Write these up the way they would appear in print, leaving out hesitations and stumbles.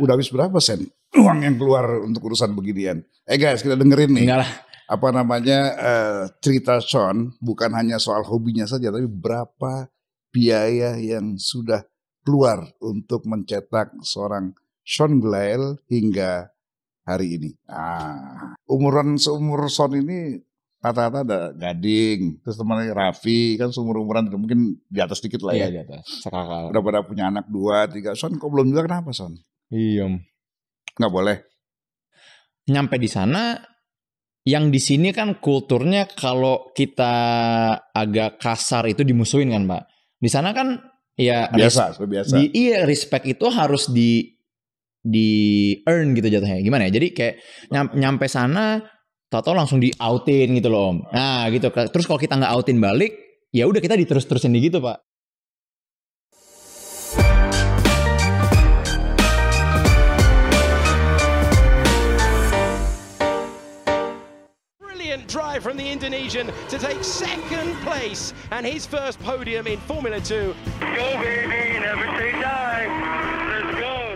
Udah habis berapa sen uang yang keluar untuk urusan beginian? Guys, kita dengerin nih. Enggak lah. Apa namanya cerita Sean bukan hanya soal hobinya saja, tapi berapa biaya yang sudah keluar untuk mencetak seorang Sean Gelael hingga hari ini. Seumur Sean ini rata-rata ada Gading, terus temannya Raffi kan seumur-umuran mungkin di atas dikit lah ya. Iya, di atas. Sekakal. Udah pada punya anak 2, 3. Sean kok belum juga, kenapa Sean? Iya. Nggak boleh. Nyampe di sana, yang di sini kan kulturnya kalau kita agak kasar itu dimusuhin kan, Pak. Di sana kan ya biasa. Iya, respect itu harus di earn gitu jatuhnya. Gimana ya? Jadi kayak nyampe sana tau-tau langsung di outin gitu loh, Om. Nah, gitu. Terus kalau kita nggak outin balik, ya udah kita diterus-terusin gitu, Pak. Drive from the Indonesian to take second place and his first podium in Formula 2. Go baby, never say die. Let's go.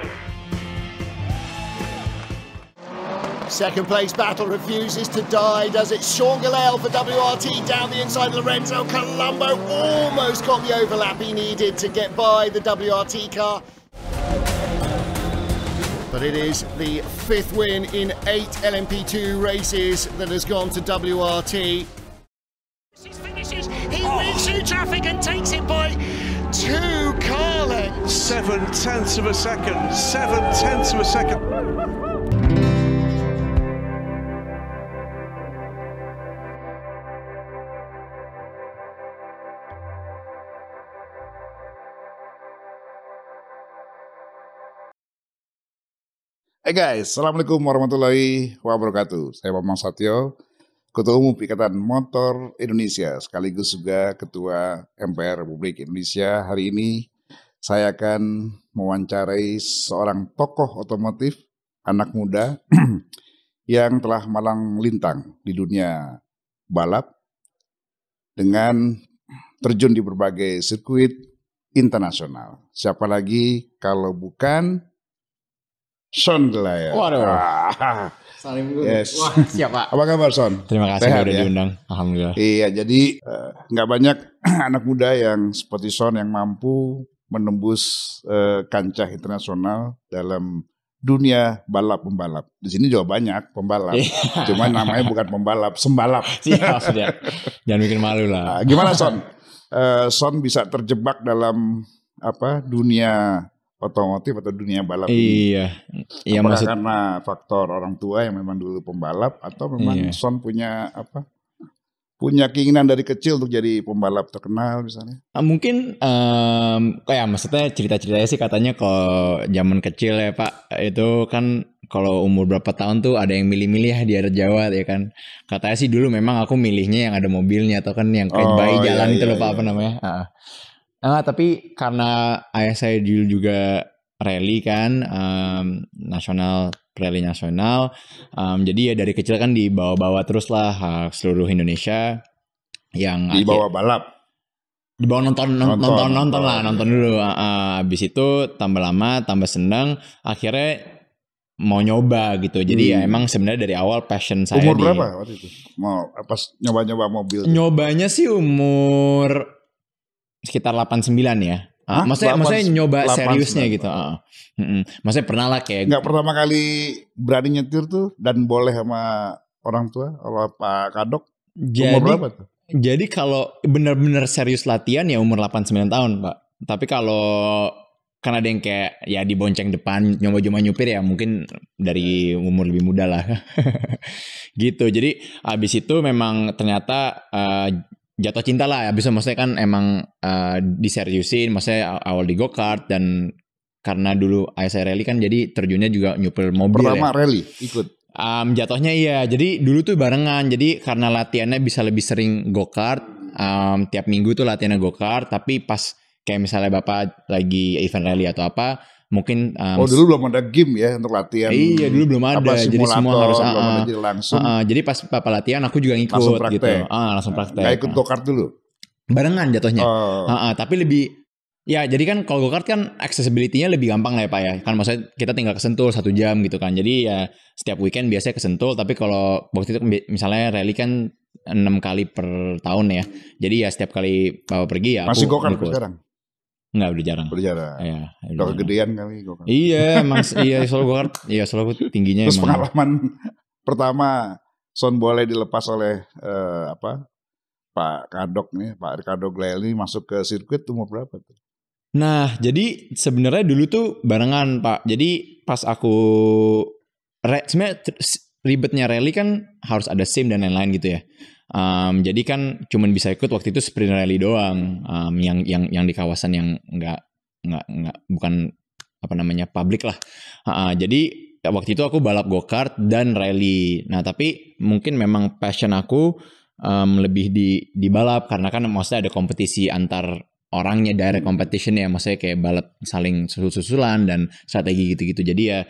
Second place battle refuses to die, does it? Sean Gelael for WRT down the inside. Lorenzo Colombo almost got the overlap he needed to get by the WRT car. But it is the 5th win in 8 LMP2 races that has gone to WRT. Finishes, he wins through traffic and takes it by 2 car lengths. 7/10 of a second. 7/10 of a second. Guys, Assalamualaikum warahmatullahi wabarakatuh. Saya Bambang Satyo, Ketua Umum Ikatan Motor Indonesia, sekaligus juga Ketua MPR Republik Indonesia. Hari ini saya akan mewawancarai seorang tokoh otomotif, anak muda, yang telah malang melintang di dunia balap dengan terjun di berbagai sirkuit internasional. Siapa lagi kalau bukan Sean Gelael. Waduh. Salim dulu. Yes. Wah, siap Pak. Apa kabar Sean? Terima kasih Sehat, udah ya? diundang. Alhamdulillah. Iya, jadi nggak banyak anak muda yang seperti Sean yang mampu menembus kancah internasional dalam dunia balap pembalap. Di sini juga banyak pembalap. Cuma namanya bukan pembalap, sembalap. Siap. Jangan bikin malu lah. Gimana Sean? Sean bisa terjebak dalam dunia otomotif atau dunia balap ini? Iya. Apakah karena faktor orang tua yang memang dulu pembalap atau memang Sean punya keinginan dari kecil untuk jadi pembalap terkenal misalnya? Mungkin maksudnya cerita-ceritanya sih katanya kalau zaman kecil ya Pak, itu kan kalau umur berapa tahun tuh ada yang milih-milih ya di daerah Jawa ya kan. Katanya sih dulu memang aku milihnya yang ada mobilnya atau kan yang kayak bayi jalan itu loh Pak, apa namanya? Tapi karena ayah saya dulu juga rally kan, rally nasional, jadi ya dari kecil kan dibawa-bawa terus lah seluruh Indonesia yang dibawa balap. Dibawa nonton dulu. Abis itu tambah lama, tambah senang, akhirnya mau nyoba gitu. Jadi ya emang sebenarnya dari awal passion saya. Umur berapa waktu itu? Mau pas nyoba-nyoba mobil? Nyobanya sih umur sekitar 89 ya. Maksudnya nyoba 89. Seriusnya gitu. Maksudnya pernah lah kayak. Nggak pertama kali berani nyetir tuh dan boleh sama orang tua, kalau Pak Kadok. Umur berapa tuh? Jadi kalau benar-benar serius latihan ya umur 89 tahun Pak. Tapi kalau kan ada yang kayak ya di bonceng depan nyoba-nyoba nyupir ya mungkin dari umur lebih muda lah. Gitu. Jadi abis itu memang ternyata jatuh cinta lah, bisa maksudnya kan emang diseriusin, maksudnya awal di go-kart dan karena dulu ayah saya rally kan jadi terjunnya juga nyupir mobil. Pertama rally ikut? Jatuhnya iya, jadi dulu tuh barengan, jadi karena latihannya bisa lebih sering go-kart, tiap minggu tuh latihannya go-kart, tapi pas kayak misalnya bapak lagi event rally atau apa, mungkin dulu belum ada game ya untuk latihan. Iya, dulu belum ada. Jadi semua harus langsung. Jadi pas bapak latihan aku juga ngikut langsung praktek. Gitu. Langsung praktek. Nggak ikut go-kart dulu. Barengan jatuhnya. Tapi lebih Ya, jadi kan kalau go-kart kan accessibility-nya lebih gampang lah ya Pak ya. Kan maksudnya kita tinggal ke Sentul 1 jam gitu kan. Jadi ya setiap weekend biasanya ke Sentul. Tapi kalau waktu itu misalnya rally kan 6 kali per tahun ya. Jadi ya setiap kali Bapak pergi ya Masih aku go-kart ikut. sekarang? Enggak, udah jarang. Udah jarang. Iya, Udah kegedean kali go-kart. Iya, iya selalu go-kart. Iya, selalu tingginya Terus emang. pengalaman pertama Son boleh dilepas oleh Pak Kadok nih, Pak Ricardo Glael ini masuk ke sirkuit umur berapa tuh? Nah, jadi sebenarnya dulu tuh barengan Pak. Jadi pas aku sebenarnya ribetnya rally kan harus ada SIM dan lain-lain gitu ya. Jadi kan cuman bisa ikut waktu itu sprint rally doang, yang di kawasan yang nggak bukan apa namanya publik lah. Jadi waktu itu aku balap go-kart dan rally. Nah tapi mungkin memang passion aku lebih di balap karena kan maksudnya ada kompetisi antar orangnya, direct competition ya, maksudnya kayak balap saling susul-susulan dan strategi gitu-gitu. Jadi ya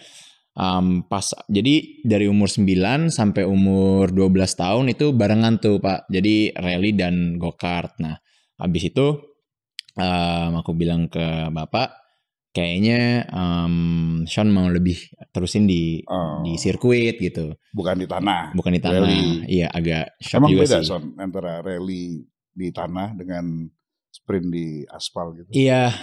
jadi dari umur 9 sampai umur 12 tahun itu barengan tuh Pak. Jadi rally dan go-kart. Nah, habis itu aku bilang ke Bapak, kayaknya Sean mau lebih terusin di sirkuit gitu. Bukan di tanah. Bukan di tanah. Rally. Iya, agak shock Emang juga beda sih. Son antara rally di tanah dengan sprint di aspal gitu. Iya,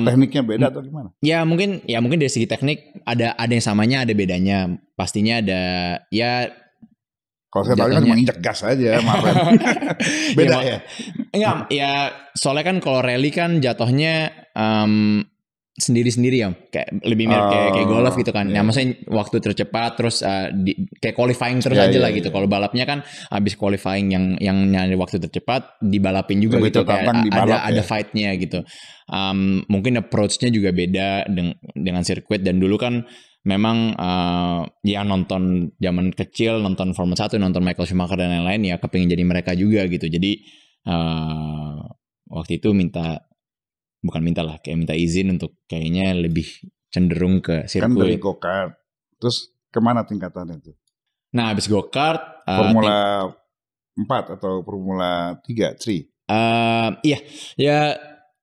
Tekniknya beda atau gimana? Ya mungkin dari segi teknik ada yang samanya, ada bedanya. Pastinya ada ya. Kalau saya tahu kan menginjak gas aja, kemarin. Beda ya? Enggak, ya soalnya kan kalau rally kan jatuhnya sendiri-sendiri ya, kayak lebih mirip kayak golf gitu kan. Nah, maksudnya waktu tercepat terus kayak qualifying terus aja lah gitu. Kalau balapnya kan habis qualifying yang nyari waktu tercepat dibalapin juga lebih gitu, kayak ada fight-nya gitu. Mungkin approach-nya juga beda dengan sirkuit. Dan dulu kan memang ya nonton zaman kecil, nonton Formula 1, nonton Michael Schumacher dan lain-lain ya kepingin jadi mereka juga gitu. Jadi waktu itu kayak minta izin untuk kayaknya lebih cenderung ke sirkuit. Kan dari go-kart, terus kemana tingkatannya itu? Nah habis go-kart Formula 4 atau Formula 3? Iya, ya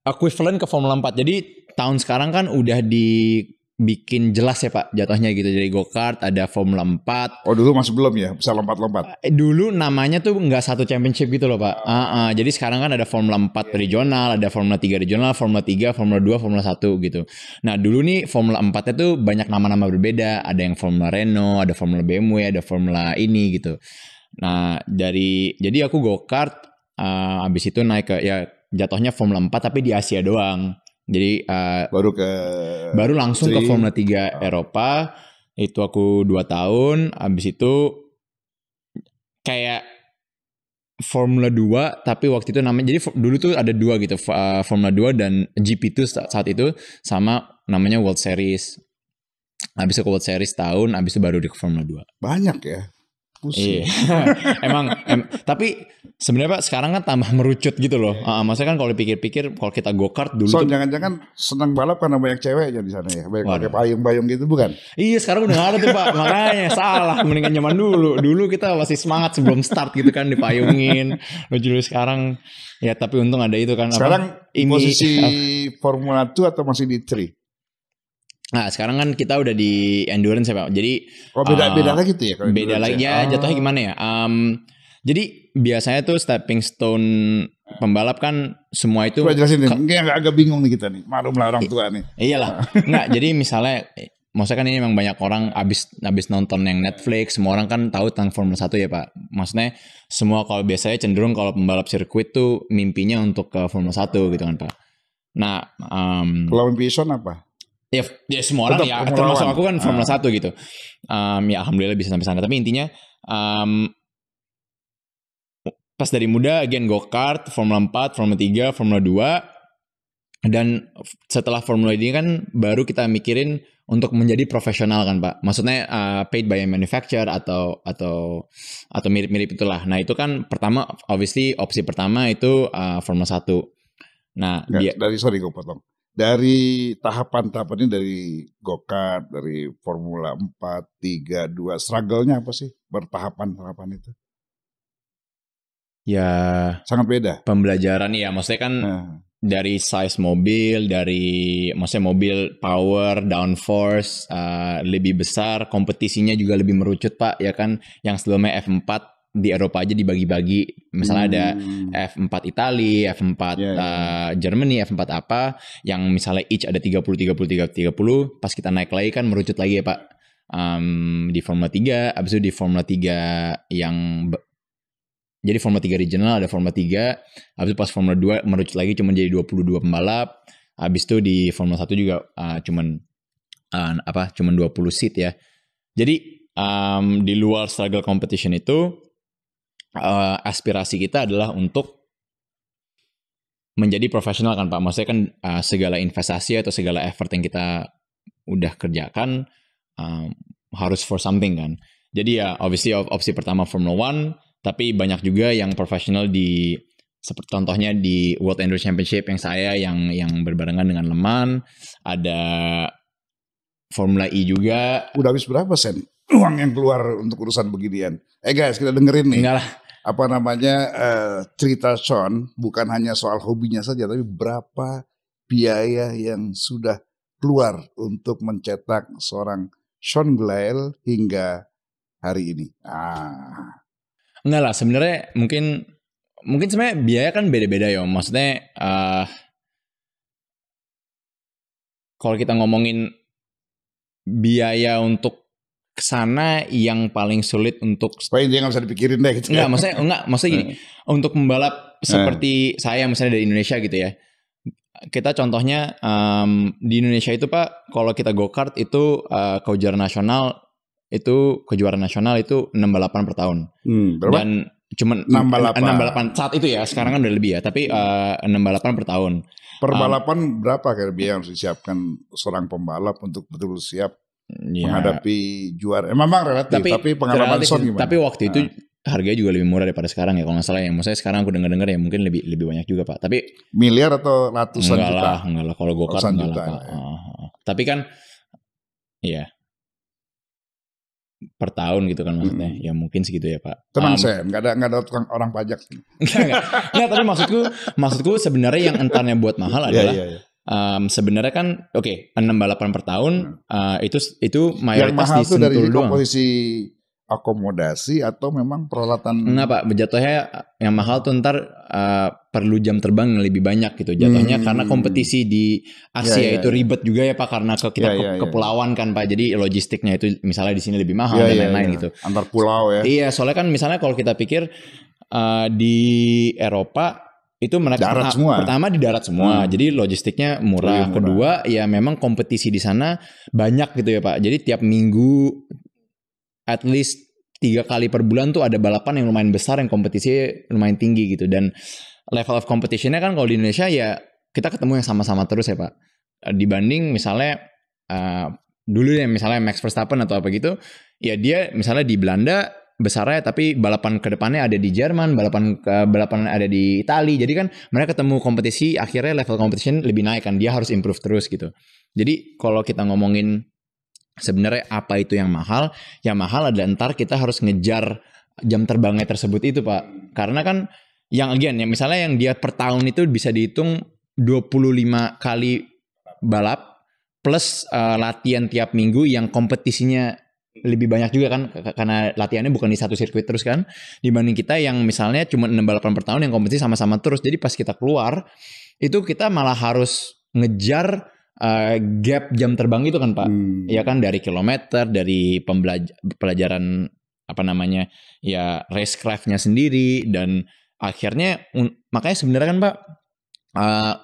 equivalent ke Formula 4. Jadi tahun sekarang kan udah dibikin jelas ya Pak jatuhnya gitu. Jadi go-kart ada Formula 4. Oh dulu masih belum ya, bisa lompat-lompat? Dulu namanya tuh nggak satu championship gitu loh Pak. Jadi sekarang kan ada Formula 4 regional, ada Formula 3 regional, Formula 3, Formula 2, Formula 1 gitu. Nah dulu nih Formula 4-nya tuh banyak nama-nama berbeda. Ada yang Formula Renault, ada Formula BMW, ada Formula ini gitu. Nah jadi aku go-kart, abis itu naik ke ya jatuhnya Formula 4 tapi di Asia doang. Jadi baru langsung ke Formula 3 Eropa. Itu aku 2 tahun. Abis itu kayak Formula 2 tapi waktu itu namanya, jadi dulu tuh ada 2 gitu, Formula 2 dan GP2 saat itu, sama namanya World Series. Abis itu ke World Series tahun, abis itu baru di Formula 2. Banyak ya. Pusing. Iya. emang tapi sebenarnya Pak sekarang kan tambah merucut gitu loh. Maksudnya kan kalau dipikir-pikir, kalau kita go-kart dulu tuh jangan-jangan senang balap karena banyak ceweknya di sana ya, banyak pakai payung-payung gitu bukan? Iya, sekarang udah gak ada tuh Pak. Makanya salah, mendingan zaman dulu. Dulu kita masih semangat sebelum start gitu kan, dipayungin. Lucu sekarang ya, tapi untung ada itu kan. Sekarang posisi Formula 2 atau masih di 3? Nah sekarang kan kita udah di endurance ya Pak. Jadi beda lagi tuh ya? Beda lagi ya, jatuhnya gimana ya? Jadi biasanya tuh stepping stone pembalap kan semua itu. Coba jelasin nih, agak bingung nih kita nih, maklumlah orang tua nih. Iyalah, nggak. Jadi misalnya, maksudnya kan ini memang banyak orang abis nonton yang Netflix, semua orang kan tahu tentang Formula 1 ya Pak. Maksudnya semua kalau biasanya cenderung kalau pembalap sirkuit tuh mimpinya untuk ke Formula 1 gitu kan Pak. Nah, kalau mimpi Sean apa? Ya semua orang ya, termasuk aku kan Formula 1 gitu. Ya alhamdulillah bisa sampai sana. Tapi intinya pas dari muda again go-kart, Formula 4, Formula 3, Formula 2. Dan setelah Formula ini kan baru kita mikirin untuk menjadi profesional kan Pak. Maksudnya paid by a manufacturer atau mirip-mirip itulah. Nah itu kan pertama, obviously opsi pertama itu Formula 1. Nah sorry gue potong. Dari tahapan-tahapan ini, dari go-kart, dari Formula 4, 3, 2, struggle-nya apa sih bertahapan-tahapan itu? Ya sangat beda. Pembelajaran ya, maksudnya kan dari size mobil, dari maksudnya mobil power, downforce lebih besar, kompetisinya juga lebih merucut Pak, ya kan. Yang sebelumnya F4 di Eropa aja dibagi-bagi, misalnya ada F4 Italia, F4 Germany, F4 apa, yang misalnya each ada 30, pas kita naik lagi kan merucut lagi ya Pak. Di Formula 3, abis itu di Formula 3 yang jadi Formula 3 regional, ada Formula 3, habis itu pas Formula 2 merucut lagi cuma jadi 22 pembalap. Habis itu di Formula 1 juga cuman 20 seat ya. Jadi di luar struggle competition itu aspirasi kita adalah untuk menjadi profesional kan Pak. Maksudnya kan segala investasi atau segala effort yang kita udah kerjakan harus for something kan. Jadi ya obviously opsi pertama Formula 1, tapi banyak juga yang profesional di seperti contohnya di World Endurance Championship yang berbarengan dengan Le Mans, ada Formula E juga. Udah habis berapa sen uang yang keluar untuk urusan beginian? Guys, kita dengerin nih. Enggak lah. Apa namanya cerita Sean bukan hanya soal hobinya saja, tapi berapa biaya yang sudah keluar untuk mencetak seorang Sean Gelael hingga hari ini. Enggak lah, sebenarnya mungkin sebenarnya biaya kan beda-beda ya. Maksudnya kalau kita ngomongin biaya untuk kesana yang paling sulit untuk supaya dia nggak bisa dipikirin deh gitu. Maksudnya gini, untuk pembalap seperti saya misalnya dari Indonesia gitu ya. Kita contohnya di Indonesia itu Pak, kalau kita go-kart itu kejuaraan nasional itu 6 balapan per tahun. Berapa? Dan cuma 6 balapan saat itu ya, sekarang kan udah lebih ya, tapi 6 balapan per tahun. Per balapan berapa kira biaya yang harus disiapkan seorang pembalap untuk betul-betul siap menghadapi juara? Memang relatif, tapi pengalaman Son gimana? Tapi waktu itu harganya juga lebih murah daripada sekarang ya kalau nggak salah ya. Maksudnya sekarang aku dengar-dengar ya mungkin lebih banyak juga Pak. Tapi miliar atau ratusan juta? Enggak lah kalau go-kart enggak lah Pak. Tapi kan ya per tahun gitu kan maksudnya. Ya mungkin segitu ya Pak. Tenang saya, nggak ada tukang orang pajak. Enggak, tapi maksudku sebenarnya yang entarnya buat mahal adalah sebenarnya kan 6 balapan per tahun itu mayoritas di Sentul doang. Yang mahal itu dari komposisi akomodasi atau memang peralatan? Enggak Pak, jatuhnya yang mahal tuh ntar perlu jam terbang yang lebih banyak gitu jatuhnya karena kompetisi di Asia itu ribet juga ya Pak karena kita kepulauan kan Pak, jadi logistiknya itu misalnya di sini lebih mahal dan lain-lain gitu. Antar pulau ya. Iya, soalnya kan misalnya kalau kita pikir di Eropa itu mereka pertama di darat semua, jadi logistiknya murah. Kedua ya memang kompetisi di sana banyak gitu ya Pak, jadi tiap minggu at least 3 kali per bulan tuh ada balapan yang lumayan besar yang kompetisi lumayan tinggi gitu. Dan level of competition-nya kan kalau di Indonesia ya kita ketemu yang sama-sama terus ya Pak. Dibanding misalnya dulu ya misalnya Max Verstappen atau apa gitu, ya dia misalnya di Belanda besarnya tapi balapan ke depannya ada di Jerman, balapan ada di Italia. Jadi kan mereka ketemu kompetisi, akhirnya level competition lebih naik kan, dia harus improve terus gitu. Jadi kalau kita ngomongin sebenarnya apa itu yang mahal? Yang mahal adalah ntar kita harus ngejar jam terbangnya tersebut itu Pak. Karena kan yang misalnya yang dia per tahun itu bisa dihitung 25 kali balap plus latihan tiap minggu yang kompetisinya lebih banyak juga kan karena latihannya bukan di satu sirkuit terus kan, dibanding kita yang misalnya cuma 6 balapan per tahun yang kompetisi sama-sama terus. Jadi pas kita keluar itu kita malah harus ngejar gap jam terbang itu kan Pak. Ya kan dari kilometer, dari pelajaran apa namanya ya racecraft-nya sendiri, dan akhirnya makanya sebenarnya kan Pak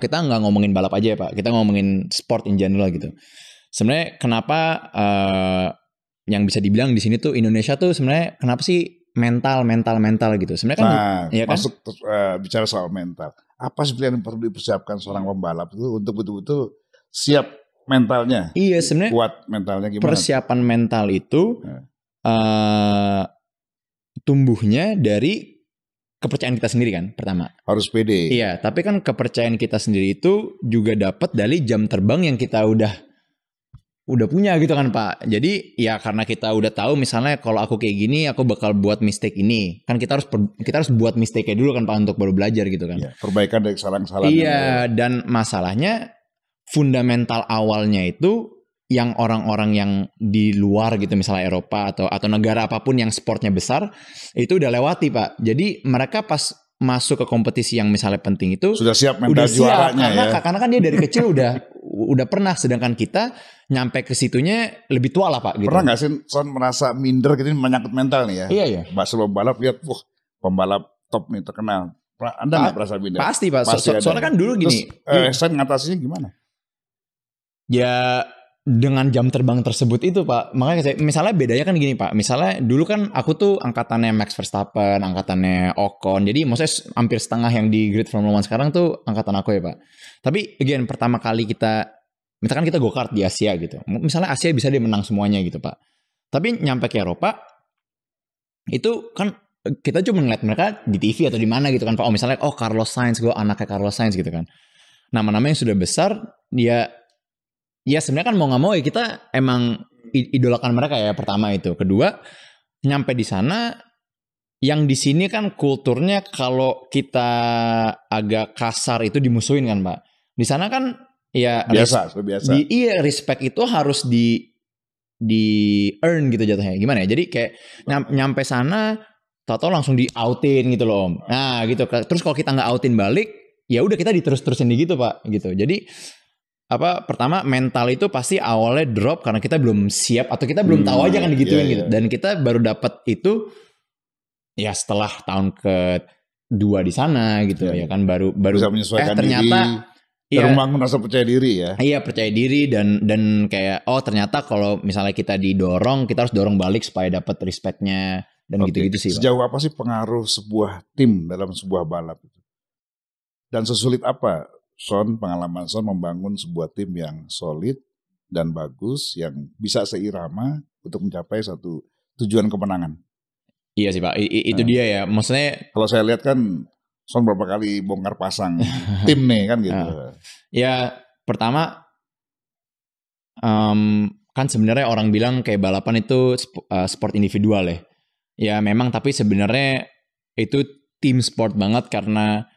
kita nggak ngomongin balap aja ya Pak, kita ngomongin sport in general gitu. Sebenarnya kenapa yang bisa dibilang di sini tuh Indonesia tuh sebenarnya kenapa sih mental gitu. Sebenarnya kan ya kan? Masuk bicara soal mental. Apa sebenarnya yang perlu dipersiapkan seorang pembalap itu untuk betul-betul siap mentalnya? Iya sebenarnya kuat mentalnya gimana? Persiapan mental itu tumbuhnya dari kepercayaan kita sendiri kan pertama. Harus pede. Iya, tapi kan kepercayaan kita sendiri itu juga dapat dari jam terbang yang kita udah udah punya gitu kan Pak. Jadi ya karena kita udah tahu misalnya kalau aku kayak gini aku bakal buat mistake ini. Kan kita harus buat mistake-nya dulu kan Pak untuk baru belajar gitu kan. Ya, perbaikan dari kesalahan-kesalahan. Iya, dan masalahnya fundamental awalnya itu yang orang-orang yang di luar gitu misalnya Eropa atau negara apapun yang sportnya besar itu udah lewati Pak. Jadi mereka pas masuk ke kompetisi yang misalnya penting itu sudah siap mental juaranya karena kan dia dari kecil udah pernah, sedangkan kita nyampe ke situnya lebih tua lah Pak gitu. Pernah nggak sih Son merasa minder gitu menyangkut mental nih ya? Iya. Sebelum balap lihat pembalap top nih terkenal. Anda nggak merasa minder? Pasti Pak. Soalnya kan dulu gini. Terus Sen ngatasinya gimana? Ya dengan jam terbang tersebut itu Pak, makanya misalnya bedanya kan gini Pak, misalnya dulu kan aku tuh angkatannya Max Verstappen, angkatannya Ocon, jadi maksudnya hampir setengah yang di grid Formula 1 sekarang tuh angkatan aku ya Pak. Tapi again pertama kali misalkan kita go-kart di Asia gitu, misalnya Asia bisa dia menang semuanya gitu Pak. Tapi nyampe ke Eropa, itu kan kita cuma ngeliat mereka di TV atau di mana gitu kan Pak, misalnya Carlos Sainz, gue anaknya Carlos Sainz gitu kan. Nama-nama yang sudah besar, ya sebenarnya kan mau nggak mau ya kita emang idolakan mereka ya pertama itu. Kedua, nyampe di sana yang di sini kan kulturnya kalau kita agak kasar itu dimusuhin kan Pak. Di sana kan ya biasa. Iya, respect itu harus di earn gitu jatuhnya. Gimana ya? Jadi kayak nyampe sana tahu-tahu langsung di outin gitu loh Om. Nah gitu. Terus kalau kita nggak outin balik, ya udah kita diterus-terusin gitu Pak gitu. Jadi pertama mental itu pasti awalnya drop karena kita belum siap atau kita belum tahu aja kan digituin gitu. Dan kita baru dapat itu ya setelah tahun ke-2 di sana gitu ya kan baru bisa menyesuaikan ternyata diri, membangun rasa percaya diri ya. Iya, percaya diri dan kayak ternyata kalau misalnya kita didorong, kita harus dorong balik supaya dapat respectnya dan gitu-gitu sih. Sejauh apa sih pengaruh sebuah tim dalam sebuah balap itu? Dan sesulit apa Son, pengalaman Son membangun sebuah tim yang solid dan bagus yang bisa seirama untuk mencapai satu tujuan kemenangan. Iya sih Pak, itu dia ya. Maksudnya kalau saya lihat kan Son berapa kali bongkar pasang tim nih kan gitu. Ya pertama kan sebenarnya orang bilang kayak balapan itu sport individual ya. Ya memang tapi sebenarnya itu tim sport banget karena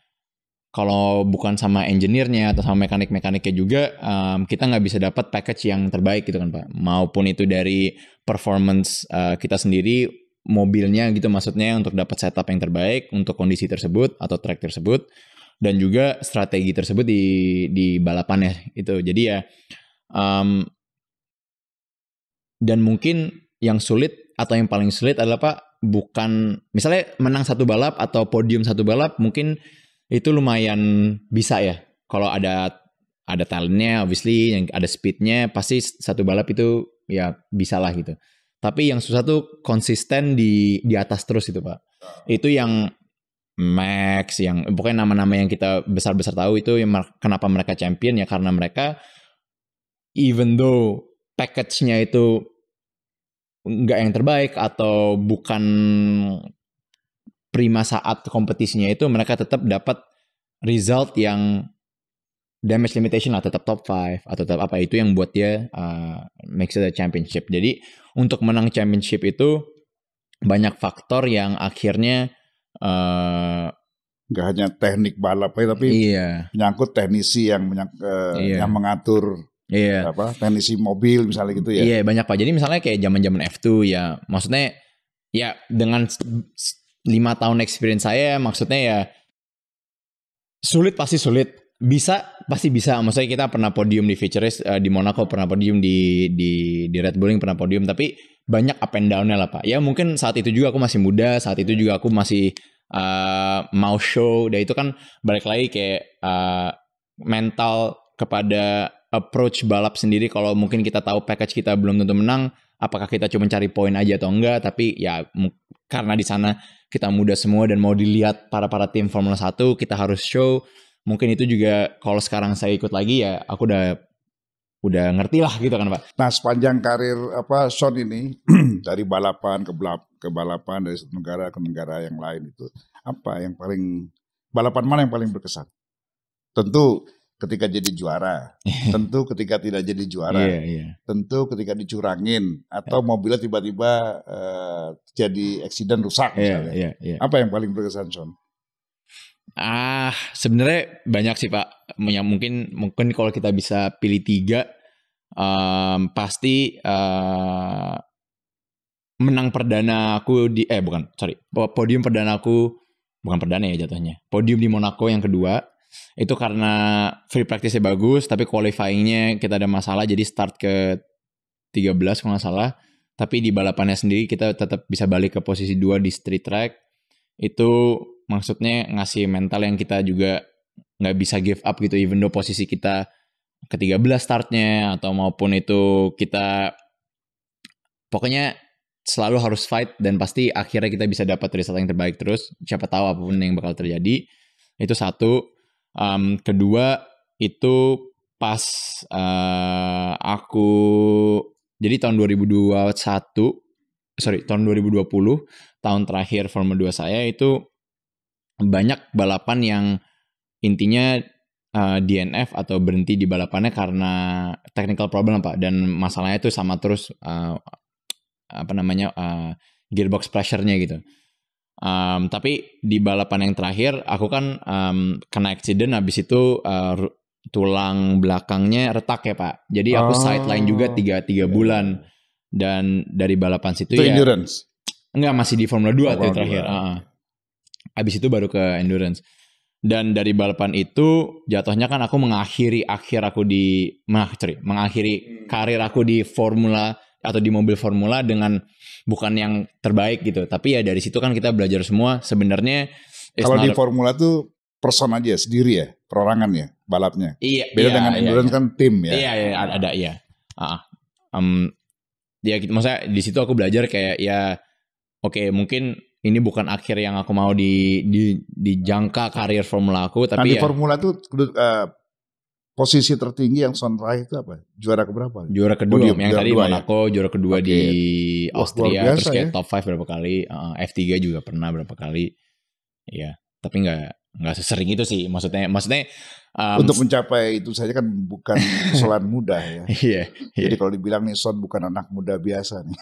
kalau bukan sama engineer-nya atau sama mekanik-mekaniknya juga, kita nggak bisa dapat package yang terbaik gitu kan Pak. Maupun itu dari performance kita sendiri, mobilnya gitu maksudnya untuk dapat setup yang terbaik untuk kondisi tersebut atau track tersebut. Dan juga strategi tersebut di balapannya itu. Jadi ya, dan mungkin yang sulit atau yang paling sulit adalah Pak, bukan misalnya menang satu balap atau podium satu balap mungkin itu lumayan bisa ya. Kalau ada talentnya, obviously, yang ada speednya, pasti satu balap itu ya bisa lah gitu. Tapi yang susah tuh konsisten di atas terus itu Pak. Itu yang Max, yang pokoknya nama-nama yang kita besar-besar tahu itu yang kenapa mereka champion ya karena mereka even though package-nya itu nggak yang terbaik atau bukan prima saat kompetisinya itu mereka tetap dapat result yang damage limitation lah, tetap top 5 atau tetap apa itu yang buat dia makes it a championship. Jadi untuk menang championship itu banyak faktor yang akhirnya nggak hanya teknik balap tapi menyangkut teknisi yang yang mengatur teknisi mobil misalnya gitu ya. Iya banyak Pak. Jadi misalnya kayak zaman-zaman F2 ya maksudnya ya dengan 5 tahun experience saya maksudnya ya sulit pasti sulit, bisa pasti bisa. Maksudnya kita pernah podium di feature race di Monaco, pernah podium di Red Bull pernah podium, tapi banyak up and down-nya lah Pak. Ya mungkin saat itu juga aku masih muda, saat itu juga aku masih mau show, dan itu kan balik lagi kayak mental kepada approach balap sendiri. Kalau mungkin kita tahu package kita belum tentu menang, apakah kita cuma cari poin aja atau enggak, tapi ya karena di sana kita muda semua dan mau dilihat para tim Formula 1, kita harus show. Mungkin itu juga kalau sekarang saya ikut lagi ya aku udah ngerti lah gitu kan Pak. Nah sepanjang karir Son ini dari balapan ke balapan dari satu negara ke negara yang lain itu apa yang paling balapan mana yang paling berkesan? Tentu ketika jadi juara, tentu ketika tidak jadi juara, tentu ketika dicurangin atau mobilnya tiba-tiba jadi eksiden rusak misalnya. Apa yang paling berkesan, Son? Sebenarnya banyak sih Pak. Mungkin kalau kita bisa pilih 3, pasti menang perdana aku di podium perdana aku, bukan perdana ya jatuhnya. Podium di Monaco yang kedua. Itu karena free practice-nya bagus, tapi qualifying-nya kita ada masalah, jadi start ke 13 kalau nggak salah. Tapi di balapannya sendiri kita tetap bisa balik ke posisi 2 di street track. Itu maksudnya ngasih mental yang kita juga nggak bisa give up gitu, even though posisi kita ke 13 startnya, atau maupun itu kita pokoknya selalu harus fight, dan pasti akhirnya kita bisa dapat result yang terbaik terus. Siapa tahu apapun yang bakal terjadi. Itu satu. Kedua itu pas aku jadi tahun 2020 tahun terakhir Formula 2 saya itu banyak balapan yang intinya DNF atau berhenti di balapannya karena technical problem Pak, dan masalahnya itu sama terus gearbox pressure-nya gitu. Tapi di balapan yang terakhir aku kan kena accident, habis itu tulang belakangnya retak ya Pak. Jadi aku sideline juga 3 bulan. Dan dari balapan situ itu endurance? Enggak, masih di Formula 2 tuh terakhir. Habis itu baru ke endurance. Dan dari balapan itu jatuhnya kan aku mengakhiri karir aku di Formula atau di mobil Formula dengan bukan yang terbaik gitu. Tapi ya dari situ kan kita belajar semua sebenarnya. Kalau di Formula tuh person aja sendiri ya, perorangan ya balapnya. Iya. Beda dengan endurance kan tim ya. Iya ada iya. Ya maksudnya di situ aku belajar kayak ya oke, mungkin ini bukan akhir yang aku mau di jangka karir Formula aku, tapi di Formula tuh posisi tertinggi yang Son raih itu apa? Juara keberapa? Juara kedua. Podium, yang tadi Monaco, juara kedua di Austria, terus kayak top 5 berapa kali. F3 juga pernah berapa kali. Iya, tapi nggak sesering itu sih. Maksudnya untuk mencapai itu saja kan bukan persoalan mudah ya. Iya. Jadi kalau dibilang nih Son bukan anak muda biasa nih.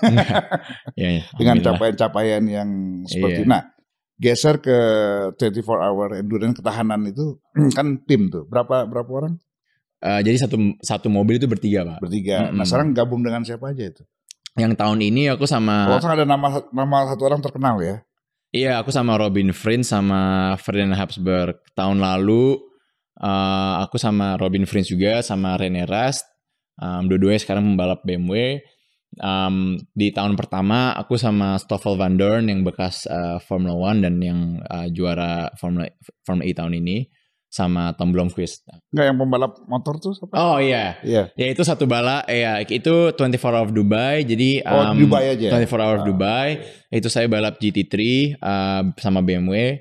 Iya, dengan capaian-capaian yang seperti Nah, geser ke 24 hour endurance ketahanan itu kan tim tuh. Berapa orang? Jadi satu mobil itu bertiga Pak. Bertiga. Nah sekarang gabung dengan siapa aja itu? Yang tahun ini aku sama. Kalau ada nama satu orang terkenal ya? Iya, aku sama Robin Frijns sama Ferdinand Habsburg. Tahun lalu aku sama Robin Frijns juga sama René Rast. Dua-duanya sekarang membalap BMW. Di tahun pertama aku sama Stoffel Van Dorn yang bekas Formula 1 dan yang juara Formula E tahun ini. Sama Tom Blomqvist. Enggak, yang pembalap motor tuh siapa? Oh iya. Ya itu satu balap. Itu 24 Hour of Dubai. Jadi Dubai aja. 24 Hour of Dubai. Itu saya balap GT3 sama BMW.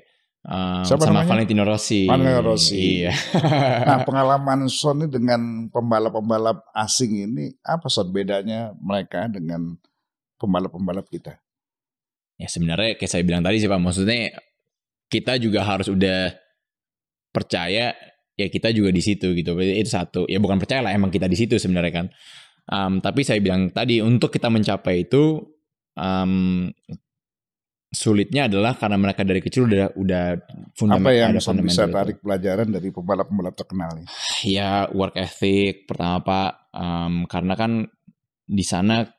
Sama namanya? Valentino Rossi. Iya. Nah, pengalaman Son ini dengan pembalap-pembalap asing ini apa Son bedanya mereka dengan pembalap-pembalap kita? Ya sebenarnya kayak saya bilang tadi sih Pak, maksudnya kita juga harus udah percaya ya kita juga di situ gitu. Itu satu. Ya bukan percaya lah, emang kita di situ sebenarnya kan. Tapi saya bilang tadi untuk kita mencapai itu sulitnya adalah karena mereka dari kecil udah fundamental. Apa yang bisa tarik pelajaran dari pembalap-pembalap terkenal ini? Ya work ethic pertama Pak. Karena kan di sana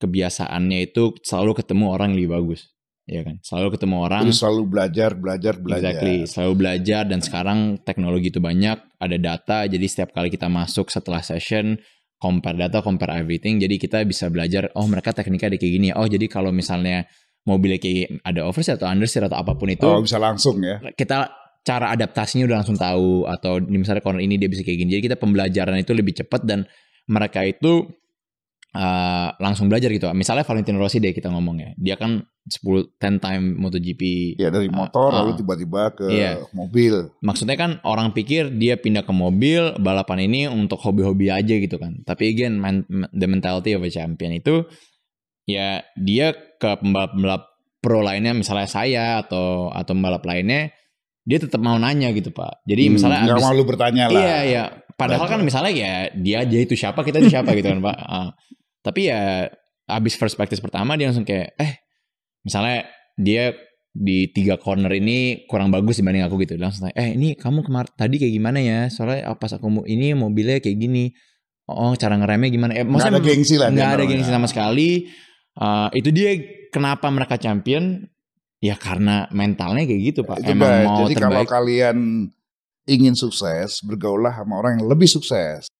kebiasaannya itu selalu ketemu orang yang lebih bagus. Ya kan, selalu ketemu orang. Jadi selalu belajar. Exactly, selalu belajar, dan sekarang teknologi itu banyak, ada data, jadi setiap kali kita masuk setelah session, compare data, compare everything, jadi kita bisa belajar, oh mereka tekniknya ada kayak gini, oh jadi kalau misalnya mobilnya kayak ada oversteer atau understeer atau apapun itu. Oh bisa langsung ya. Kita cara adaptasinya udah langsung tahu, atau misalnya corner ini dia bisa kayak gini, jadi kita pembelajaran itu lebih cepat dan mereka itu langsung belajar gitu. Misalnya Valentino Rossi deh kita ngomong ya. Dia kan 10 time MotoGP. Ya dari motor lalu tiba-tiba ke mobil. Maksudnya kan orang pikir dia pindah ke mobil balapan ini untuk hobi-hobi aja gitu kan. Tapi again the mentality of a champion itu ya dia ke pembalap-pembalap pro lainnya misalnya saya atau pembalap lainnya, dia tetap mau nanya gitu Pak. Jadi misalnya nggak malu bertanya lah. Iya. Padahal kan misalnya ya dia aja itu siapa, kita itu siapa gitu kan Pak. Tapi ya abis first practice pertama dia langsung kayak misalnya dia di 3 corner ini kurang bagus dibanding aku gitu. Langsung ini kamu tadi kayak gimana ya? Soalnya pas aku ini mobilnya kayak gini. Oh cara ngeremnya gimana? Maksudnya nggak ada gengsi lah. Nggak ada gengsi sama sekali. Itu dia kenapa mereka champion. Ya karena mentalnya kayak gitu Pak. Itu Emang mau jadi terbaik. kalau kalian ingin sukses, bergaulah sama orang yang lebih sukses.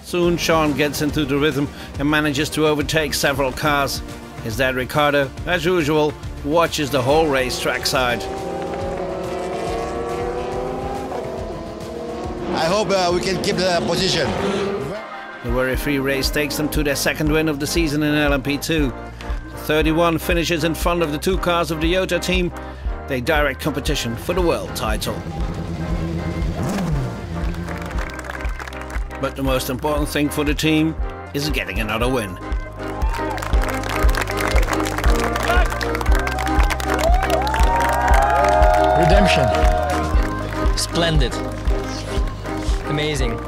Soon Sean gets into the rhythm and manages to overtake several cars. His dad Ricardo, as usual, watches the whole race trackside. I hope we can keep the position. The worry-free race takes them to their second win of the season in LMP2. 31 finishes in front of the 2 cars of the Toyota team. They direct competition for the world title. But the most important thing for the team is getting another win. Redemption. Splendid. Amazing.